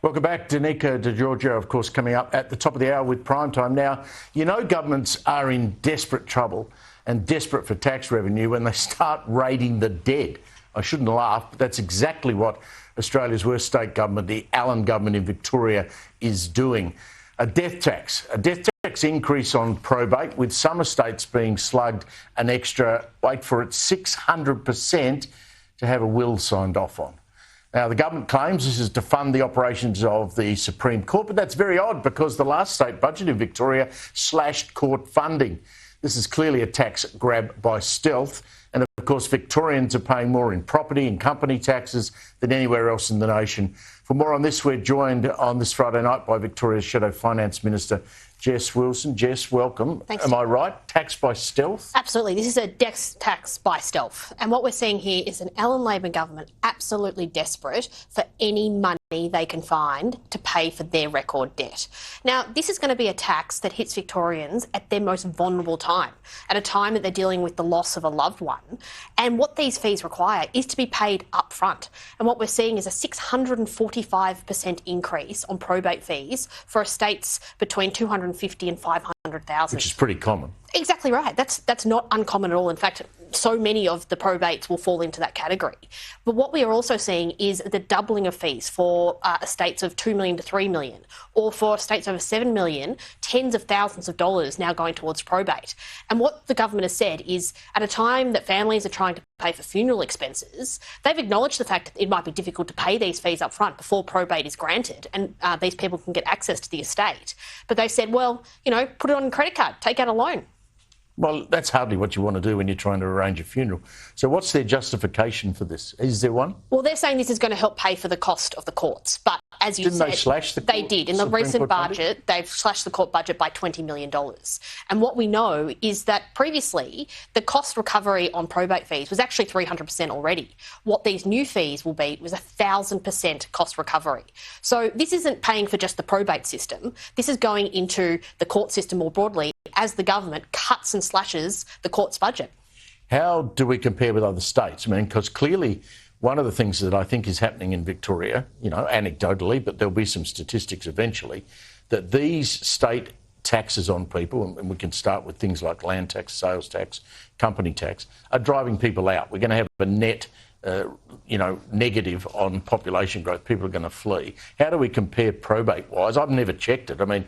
Welcome back. Danica Di Giorgio, of course, coming up at the top of the hour with Prime Time. Now, you know governments are in desperate trouble and desperate for tax revenue when they start raiding the dead. I shouldn't laugh, but that's exactly what Australia's worst state government, the Allan government in Victoria, is doing. A death tax increase on probate, with some estates being slugged an extra, wait for it, 600% to have a will signed off on. Now, the government claims this is to fund the operations of the Supreme Court, but that's very odd because the last state budget in Victoria slashed court funding. This is clearly a tax grab by stealth. And of course, Victorians are paying more in property and company taxes than anywhere else in the nation. For more on this, we're joined on this Friday night by Victoria's Shadow Finance Minister, Jess Wilson. Jess, welcome. Thanks. Am I right? Tax by stealth? Absolutely. This is a death tax by stealth. And what we're seeing here is an Allan Labor government absolutely desperate for any money they can find to pay for their record debt. Now, this is going to be a tax that hits Victorians at their most vulnerable time, at a time that they're dealing with the loss of a loved one. And what these fees require is to be paid up front. And what we're seeing is a 645% increase on probate fees for estates between 250 and 500,000. Which is pretty common. Exactly right. That's not uncommon at all. In fact, so many of the probates will fall into that category. But what we are also seeing is the doubling of fees for estates of $2 million to $3 million, or for estates over $7 million, tens of thousands of dollars now going towards probate. And what the government has said is, at a time that families are trying to pay for funeral expenses, they've acknowledged the fact that it might be difficult to pay these fees up front before probate is granted and these people can get access to the estate. But they said, well, put it on a credit card, take out a loan. Well, that's hardly what you want to do when you're trying to arrange a funeral. So what's their justification for this? Is there one? Well, they're saying this is going to help pay for the cost of the courts. But as you said, didn't they slash the court? They did. In the recent budget, they've slashed the court budget by $20 million. And what we know is that previously the cost recovery on probate fees was actually 300% already. What these new fees will be was 1,000% cost recovery. So this isn't paying for just the probate system. This is going into the court system more broadly as the government cuts and slashes the court's budget. How do we compare with other states? I mean, because clearly one of the things that I think is happening in Victoria, anecdotally, but there'll be some statistics eventually, that these state taxes on people, and we can start with things like land tax, sales tax, company tax, are driving people out. We're going to have a net negative on population growth. People are going to flee. How do we compare probate-wise? I've never checked it. I mean,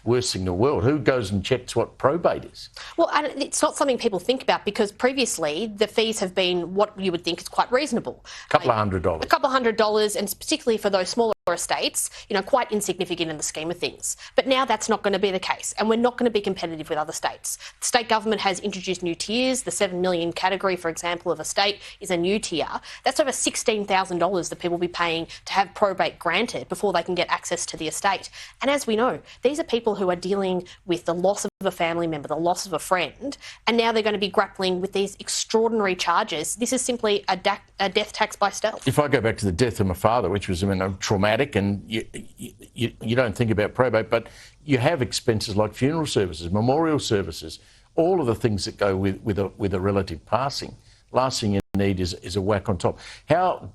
worst thing in the world. Who goes and checks what probate is? Well, and it's not something people think about because previously the fees have been what you would think is quite reasonable. A couple of $100. A couple of $100, and particularly for those smaller estates, quite insignificant in the scheme of things. But now that's not going to be the case, and we're not going to be competitive with other states. The state government has introduced new tiers. The $7 million category, for example, of a state is a new tier. That's over $16,000 that people will be paying to have probate granted before they can get access to the estate. And as we know, these are people who are dealing with the loss of a family member, the loss of a friend, and now they're going to be grappling with these extraordinary charges. This is simply a death tax by stealth. If I go back to the death of my father, which was traumatic, and you don't think about probate, but you have expenses like funeral services, memorial services, all of the things that go with a relative passing. Last thing you need is a whack on top. How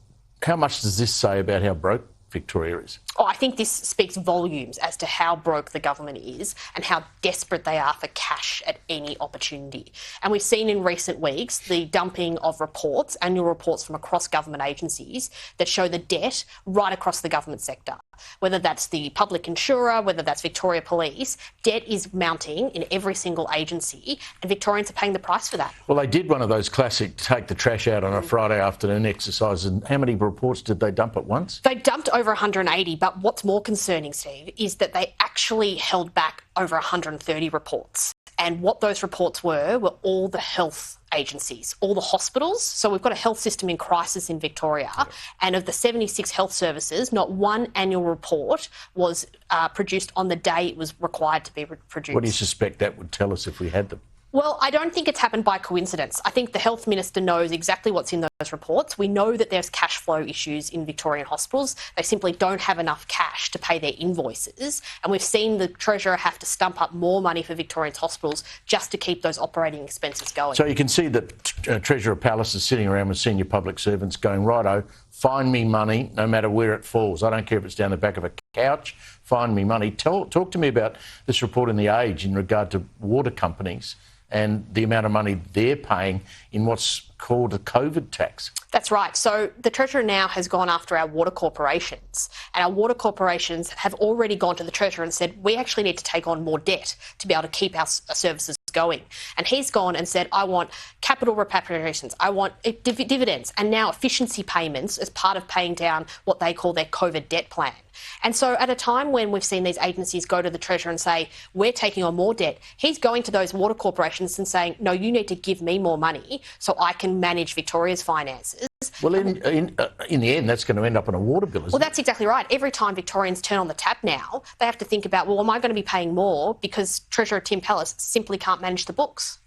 much does this say about how broke Victoria is? Oh, I think this speaks volumes as to how broke the government is and how desperate they are for cash at any opportunity. And we've seen in recent weeks the dumping of reports, annual reports from across government agencies that show the debt right across the government sector. Whether that's the public insurer, whether that's Victoria Police, debt is mounting in every single agency, and Victorians are paying the price for that. Well, they did one of those classic take the trash out on a Friday afternoon exercises. And how many reports did they dump at once? They dumped over 180, but what's more concerning, Steve, is that they actually held back over 130 reports. And what those reports were all the health agencies, all the hospitals. So we've got a health system in crisis in Victoria. Yep. And of the 76 health services, not one annual report was produced on the day it was required to be produced. What do you suspect that would tell us if we had them? Well, I don't think it's happened by coincidence. I think the health minister knows exactly what's in those those reports. We know that there's cash flow issues in Victorian hospitals. They simply don't have enough cash to pay their invoices. And we've seen the Treasurer have to stump up more money for Victorian hospitals just to keep those operating expenses going. So you can see that Treasurer Pallas is sitting around with senior public servants going, righto, find me money no matter where it falls. I don't care if it's down the back of a couch, find me money. Talk to me about this report in The Age in regard to water companies and the amount of money they're paying in what's called a COVID tax. That's right. So the Treasurer now has gone after our water corporations, and our water corporations have already gone to the Treasurer and said, we actually need to take on more debt to be able to keep our services going. And he's gone and said, I want capital repatriations, I want dividends, and now efficiency payments as part of paying down what they call their COVID debt plan. And so at a time when we've seen these agencies go to the Treasurer and say, we're taking on more debt, he's going to those water corporations and saying, no, you need to give me more money so I can manage Victoria's finances. Well, in the end, that's going to end up on a water bill, isn't it? Well, that's exactly right. Every time Victorians turn on the tap now, they have to think about, well, am I going to be paying more because Treasurer Tim Pallas simply can't manage the books?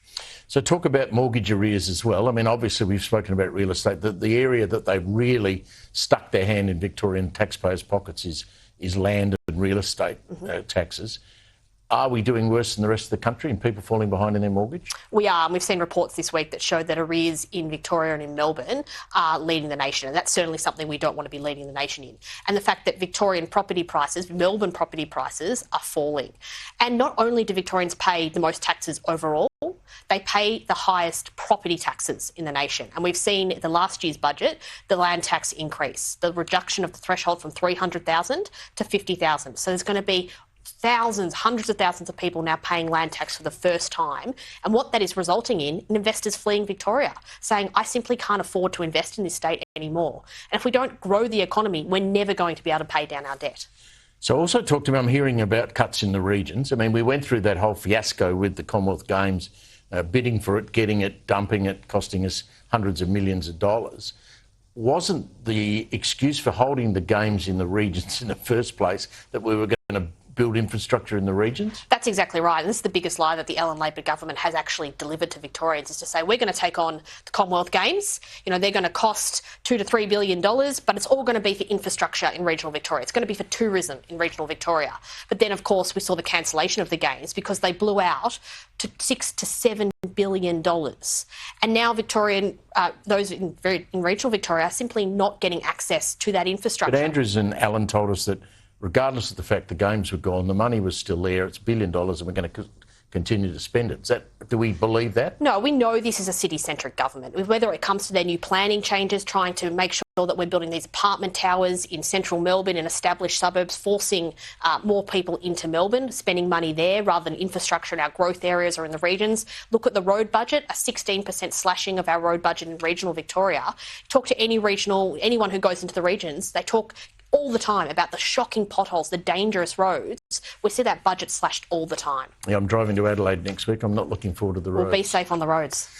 So talk about mortgage arrears as well. I mean, obviously, we've spoken about real estate. The area that they've really stuck their hand in Victorian taxpayers' pockets is land and real estate taxes. Are we doing worse than the rest of the country and people falling behind in their mortgage? We are, and we've seen reports this week that showed that arrears in Victoria and in Melbourne are leading the nation, and that's certainly something we don't want to be leading the nation in. And the fact that Victorian property prices, Melbourne property prices, are falling. And not only do Victorians pay the most taxes overall, they pay the highest property taxes in the nation. And we've seen the last year's budget, the land tax increase, the reduction of the threshold from 300,000 to 50,000. So there's going to be thousands, hundreds of thousands of people now paying land tax for the first time. And what that is resulting in investors fleeing Victoria, saying, I simply can't afford to invest in this state anymore. And if we don't grow the economy, we're never going to be able to pay down our debt. So also talk to me, I'm hearing about cuts in the regions. I mean, we went through that whole fiasco with the Commonwealth Games, bidding for it, getting it, dumping it, costing us hundreds of millions of dollars. Wasn't the excuse for holding the Games in the regions in the first place that we were going to build infrastructure in the regions? That's exactly right. And this is the biggest lie that the Allan Labor government has actually delivered to Victorians, is to say, we're going to take on the Commonwealth Games. You know, they're going to cost $2 to $3 billion, but it's all going to be for infrastructure in regional Victoria. It's going to be for tourism in regional Victoria. But then, of course, we saw the cancellation of the Games because they blew out to $6 to $7 billion. And now those in regional Victoria are simply not getting access to that infrastructure. But Andrews and Allan told us that regardless of the fact the Games were gone, the money was still there. It's $1 billion and we're going to continue to spend it. Do we believe that? No, we know this is a city-centric government. Whether it comes to their new planning changes, trying to make sure that we're building these apartment towers in central Melbourne and established suburbs, forcing more people into Melbourne, spending money there rather than infrastructure in our growth areas or in the regions. Look at the road budget, a 16% slashing of our road budget in regional Victoria. Talk to anyone who goes into the regions, they talk all the time about the shocking potholes, the dangerous roads. We see that budget slashed all the time. Yeah, I'm driving to Adelaide next week. I'm not looking forward to the roads. Well, be safe on the roads.